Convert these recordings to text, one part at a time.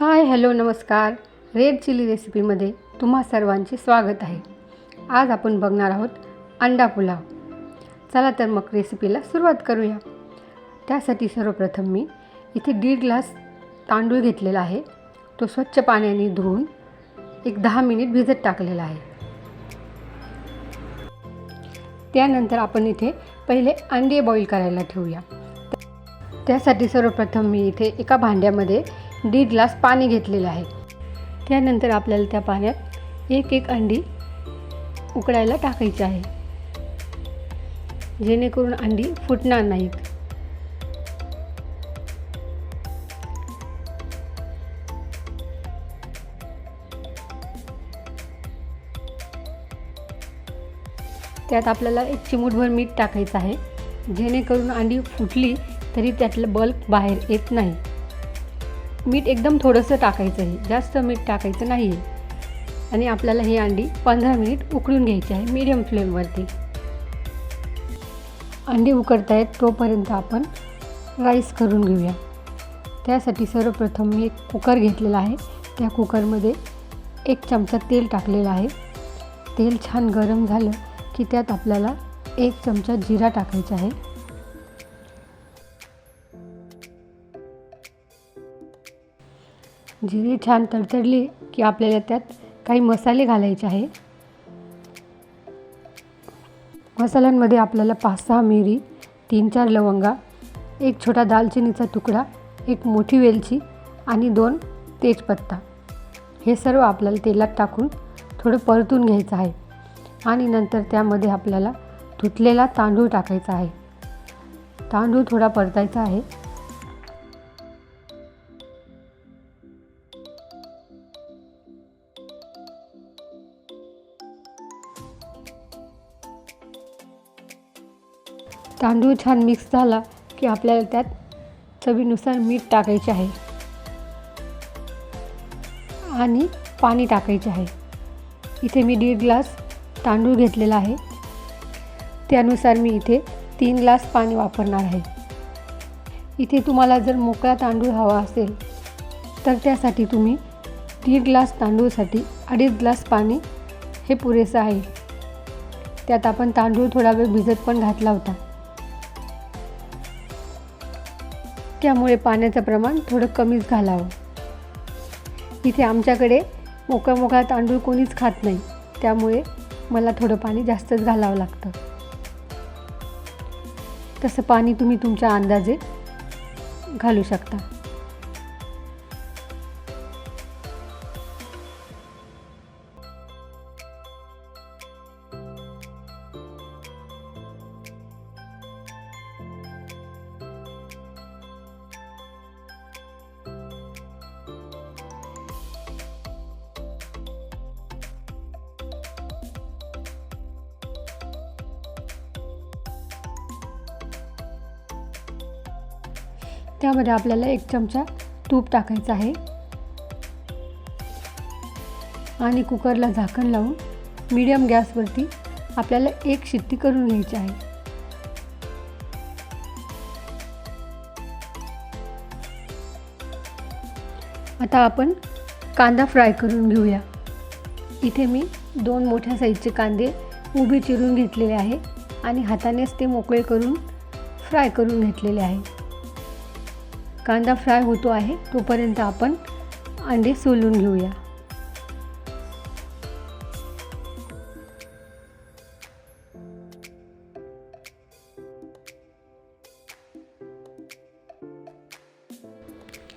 Hi hello नमस्कार. Red chilli रेसिपीमध्ये तुम्हा सर्वांचे स्वागत आहे. आज आपण बघणार आहोत अंडा पुलाव. चला तर मग रेसिपीला सुरुवात करूया. त्यासाठी सर्वप्रथम मी इथे 1.5 ग्लास तांदूळ घेतलेला आहे. तो स्वच्छ पाण्याने धुवून 10 मिनिट भिजत टाकलेला आहे. त्यानंतर आपण इथे पहिले अंडे बॉईल करायला ठेवूया. त्यासाठी सर्वप्रथम मी इथे एका भांड्यामध्ये 1.5 ग्लास पाणी घेतलेले आहे. त्यानंतर आपल्याला त्या पाण्यात एक अंडी उकळायला टाकायची आहे, जेणेकरून अंडी फुटणार नाहीत. त्यात आपल्याला 1 चिमूटभर मीठ टाकायचं आहे, जेणेकरून अंडी फुटली तरी त्यातलं बल्क बाहेर येत नाही. मीठ एकदम थोडंसं टाकायचं आहे, जास्त मीठ टाकायचं नाही आहे. आणि आपल्याला ही अंडी 15 मिनिट उकळून घ्यायची आहे मीडियम फ्लेमवरती. अंडी उकडत आहेत तोपर्यंत आपण राईस करून घेऊया. त्यासाठी सर्वप्रथम मी एक कुकर घेतलेला आहे. त्या कुकरमध्ये 1 चमचा तेल टाकलेला आहे. तेल छान गरम झालं की त्यात आपल्याला 1 चमचा जिरा टाकायचा आहे. जिरे छान तडतडली की आपल्याला त्यात काही मसाले घालायचे आहे. मसाल्यांमध्ये आपल्याला 5-6 मिरी, 3-4 लवंगा, 1 छोटा दालचिनीचा तुकडा, 1 मोठी वेलची आणि 2 तेजपत्ता हे सर्व आपल्याला तेलात टाकून थोडं परतून घ्यायचं आहे. आणि नंतर त्यामध्ये आपल्याला धुतलेला तांदूळ टाकायचा आहे. तांदूळ थोडा परतायचा आहे. तांदूळ छान मिक्स झाला की आपल्याला त्यात चवीनुसार मीठ टाकायचे आहे आणि पाणी टाकायचे आहे. इथे मी 1.5 ग्लास तांदूळ घेतलेला आहे. त्यानुसार मी इथे 3 ग्लास पाणी वापरणार आहे. इथे तुम्हाला जर मोकळा तांदूळ हवा असेल तर त्यासाठी तुम्ही 1.5 ग्लास तांदूळसाठी 2.5 ग्लास पाणी हे पुरेसं आहे. त्यात आपण तांदूळ थोडा वेळ भिजत पण घातला होता, त्यामुळे पाण्याचं प्रमाण थोडं कमीच घालावं. इथे आमच्याकडे मोकळा तांदूळ कोणीच खात नाही, त्यामुळे मला थोडं पाणी जास्तच घालावं लागतं. तसं पाणी तुम्ही तुमच्या अंदाजे घालू शकता. त्यामध्ये आपल्याला 1 चमचा तूप टाकायचं आहे आणि कुकरला झाकण लावून मीडियम गॅसवरती आपल्याला 1 शिट्टी करून घ्यायची आहे. आता आपण कांदा फ्राय करून घेऊया. इथे मी 2 मोठ्या साईजचे कांदे उभे चिरून घेतलेले आहे आणि हातानेच ते मोकळे करून फ्राय करून घेतलेले आहे. कांदा फ्राय होतो आहे तोपर्यंत आपण अंडे सोलून घेऊया.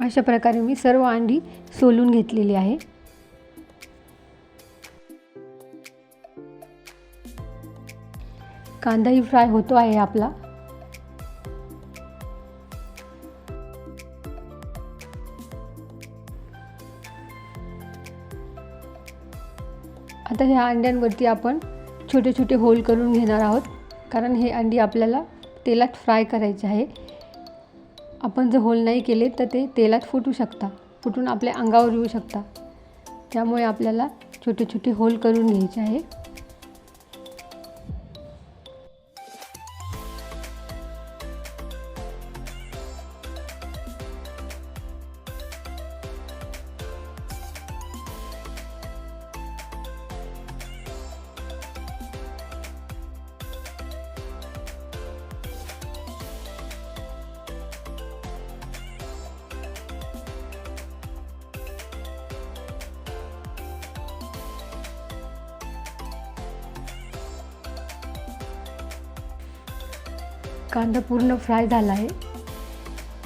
अशा प्रकारे मी सर्व अंडी सोलून घेतलेली आहे. कांदाही फ्राय होतो आहे आपला. आता ह्या अंड्यांवरती आपण छोटे छोटे होल करून घेणार आहोत, कारण हे अंडी आपल्याला तेलात फ्राय करायचे आहे. आपण जर होल नाही केले तर ते तेलात फुटून आपल्या अंगावर येऊ शकतात. त्यामुळे आपल्याला छोटे छोटे होल करून घ्यायचे आहे. कांदा पूर्ण फ्राय झाला आहे.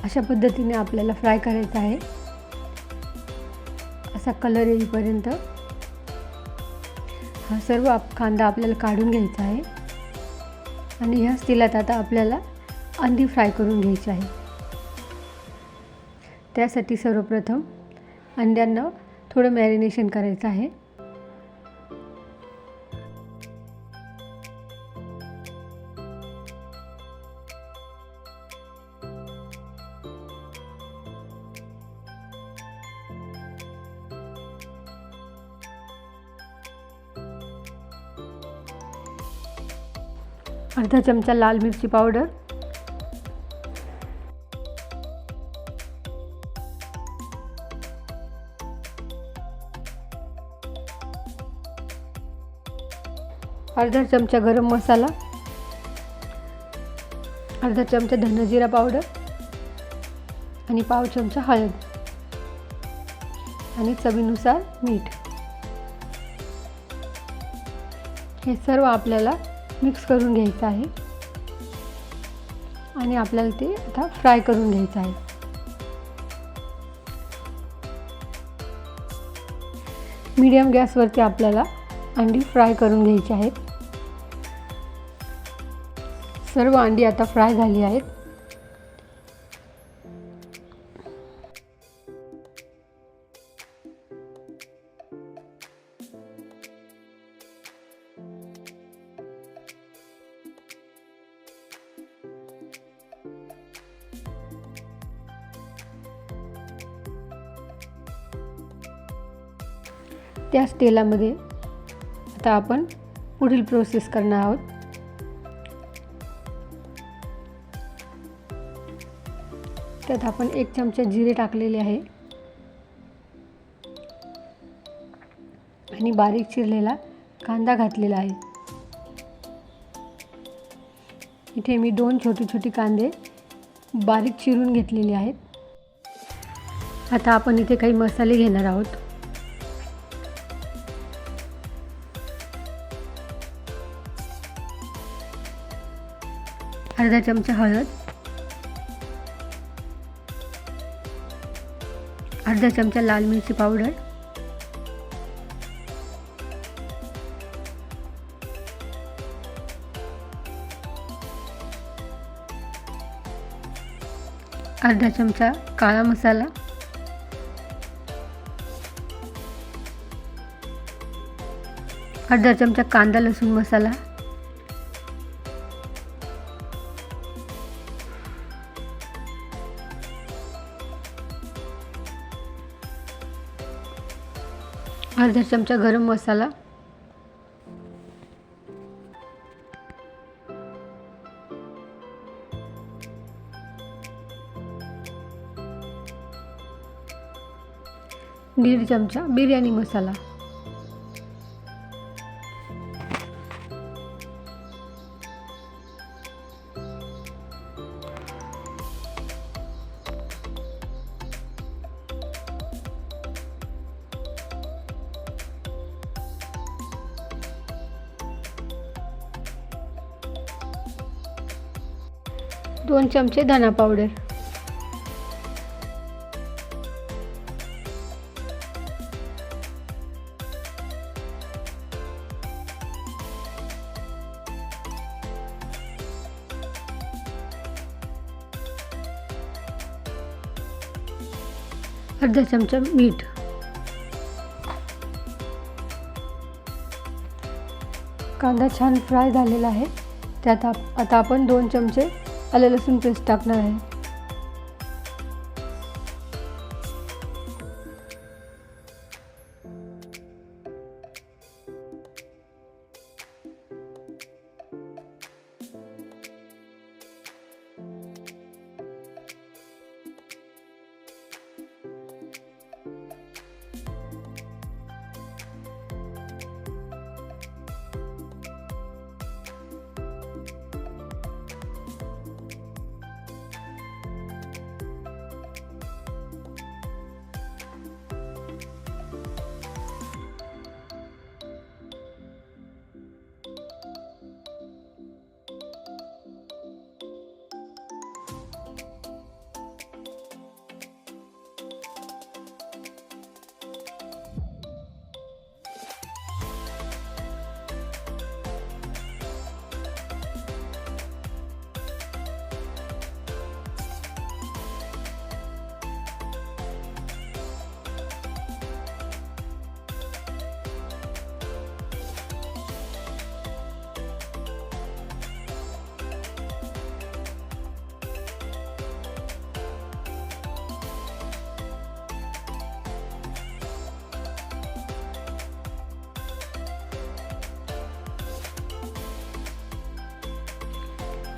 अशा पद्धतीने आपल्याला फ्राय करायचा आहे. असा कलर येईपर्यंत हा सर्व कांदा आपल्याला काढून घ्यायचा आहे. आणि ह्याच तेलात आता आपल्याला अंडी फ्राय करून घ्यायची आहे. त्यासाठी सर्वप्रथम अंड्यांना थोडं मॅरिनेशन करायचं आहे. अर्धा चमचा लाल मिरची पावडर, अर्धा चमचा गरम मसाला, अर्धा चमचा धना-जिरा पावडर आणि पाव चमचा हळद आणि चवीनुसार मीठ. हे सर्व आपल्याला मिक्स करून घ्यायचं आहे आणि आपल्याला ते आता फ्राय करून घ्यायचं आहे. मीडियम गॅसवरती आपल्याला अंडी फ्राय करून घ्यायची आहेत. सर्व अंडी आता फ्राय झाली आहेत. त्याच तेलामध्ये आता आपण पुढील प्रोसेस करणार आहोत. त्यात आपण 1 चमचा जिरे टाकलेले आहे आणि बारीक चिरलेला कांदा घातलेला आहे. इथे मी 2 छोटे कांदे बारीक चिरून घेतलेले आहेत. आता आपण इथे काही मसाले घेणार आहोत. अर्धा चमचा हळद, अर्धा चमचा लाल मिरची पावडर, अर्धा चमचा काळा मसाला, अर्धा चमचा कांदा लसूण मसाला, अर्धा चमचा गरम मसाला, दीड चमचा बिर्याणी मसाला, दोन चमचे धना पावडर, अर्धा चमचा मीठ, कांदा छान फ्राय झालेला आहे. त्यात आता आपण 2 चमचे आलं लसूण पेस्ट टाकणार आहे.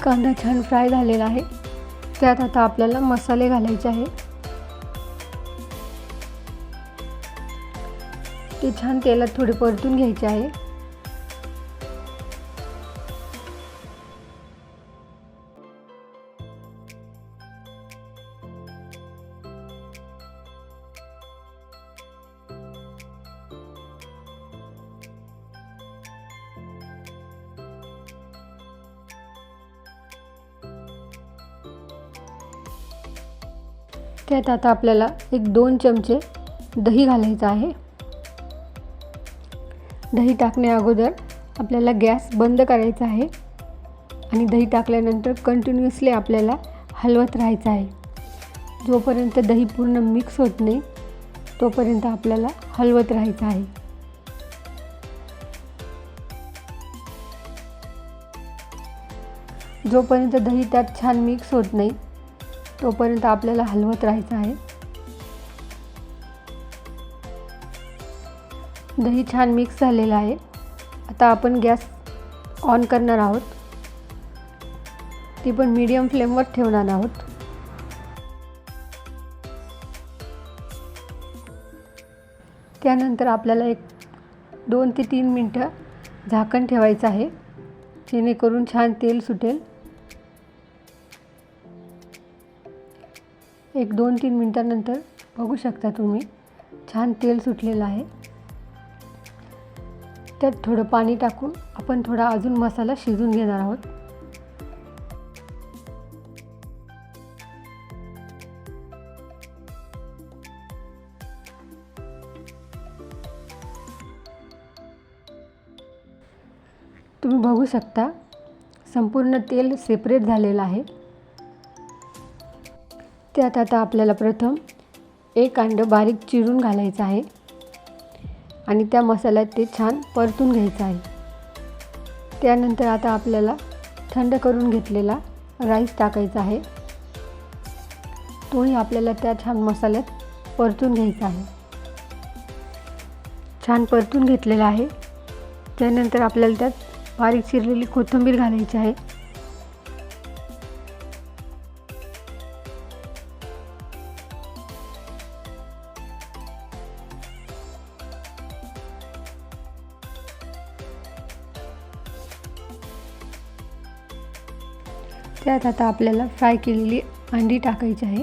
कांदा छान फ्राय झालेला आहे. त्यात आता आपल्याला मसाले घालायचे आहे. ते छान तेलात थोडे परतून घ्यायचे आहे. त्यात आता आपल्याला 1-2 चमचे दही घालायचं आहे. दही टाकण्या अगोदर आपल्याला गॅस बंद करायचा आहे आणि दही टाकल्यानंतर कंटिन्युअसली आपल्याला हलवत राहायचं आहे. जोपर्यंत दही पूर्ण मिक्स होत नाही तोपर्यंत आपल्याला हलवत राहायचं आहे. जोपर्यंत दही त्यात छान मिक्स होत नाही तोपर्यंत आपल्याला हलवत राहायचं आहे. दही छान मिक्स झालेलं आहे. आता आपण गॅस ऑन करणार आहोत. ती पण मीडियम फ्लेमवर ठेवणार आहोत. त्यानंतर आपल्याला 2 ते 3 मिनटं झाकण ठेवायचं आहे, जेणेकरून छान तेल सुटेल. 1-2-3 मिनटानंतर बघू शकता तुम्ही छान तेल सुटलेलं आहे. त्यात थोडं पाणी टाकून आपण थोडा अजून मसाला शिजवून घेणार आहोत. तुम्ही बघू शकता संपूर्ण तेल सेपरेट झालेलं आहे. त्यात आता आपल्याला प्रथम 1 अंडं बारीक चिरून घालायचं आहे आणि त्या मसाल्यात ते छान परतून घ्यायचं आहे. त्यानंतर आता आपल्याला थंड करून घेतलेला राईस टाकायचा आहे. तोही आपल्याला त्या छान मसाल्यात परतून घ्यायचा आहे. छान परतून घेतलेला आहे. त्यानंतर आपल्याला त्यात बारीक चिरलेली कोथिंबीर घालायची आहे. त्यात आता आपल्याला फ्राय केलेली अंडी टाकायची आहे.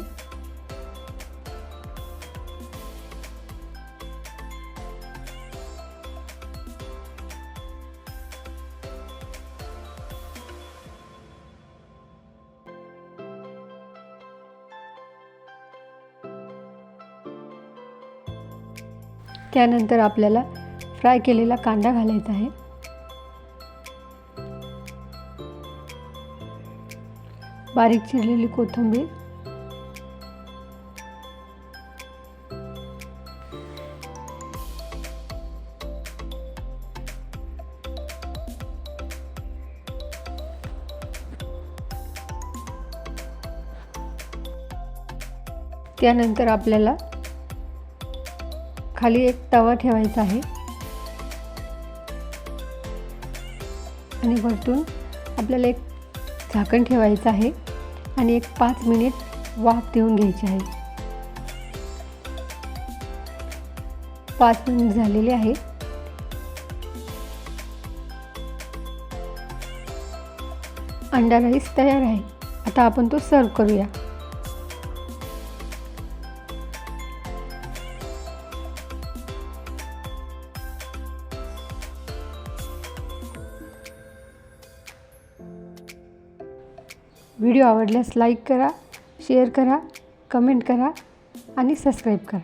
त्यानंतर आपल्याला फ्राय केलेला कांदा घालायचा आहे. बारीक चिरलेली कोथिंबीर, त्यानंतर आपल्याला खाली एक तवा ठेवायचा आहे आणि वरतून आपल्याला एक झाकण ठेवायचं आहे आणि एक 5 मिनिट वाफ देऊन घ्यायची आहे. 5 मिनिट झालेले आहे. अंडा राईस तयार आहे. आता आपण तो सर्व करूया. व्हिडिओ आवडल्यास लाईक करा, शेअर करा, कमेंट करा आणि सबस्क्राईब करा.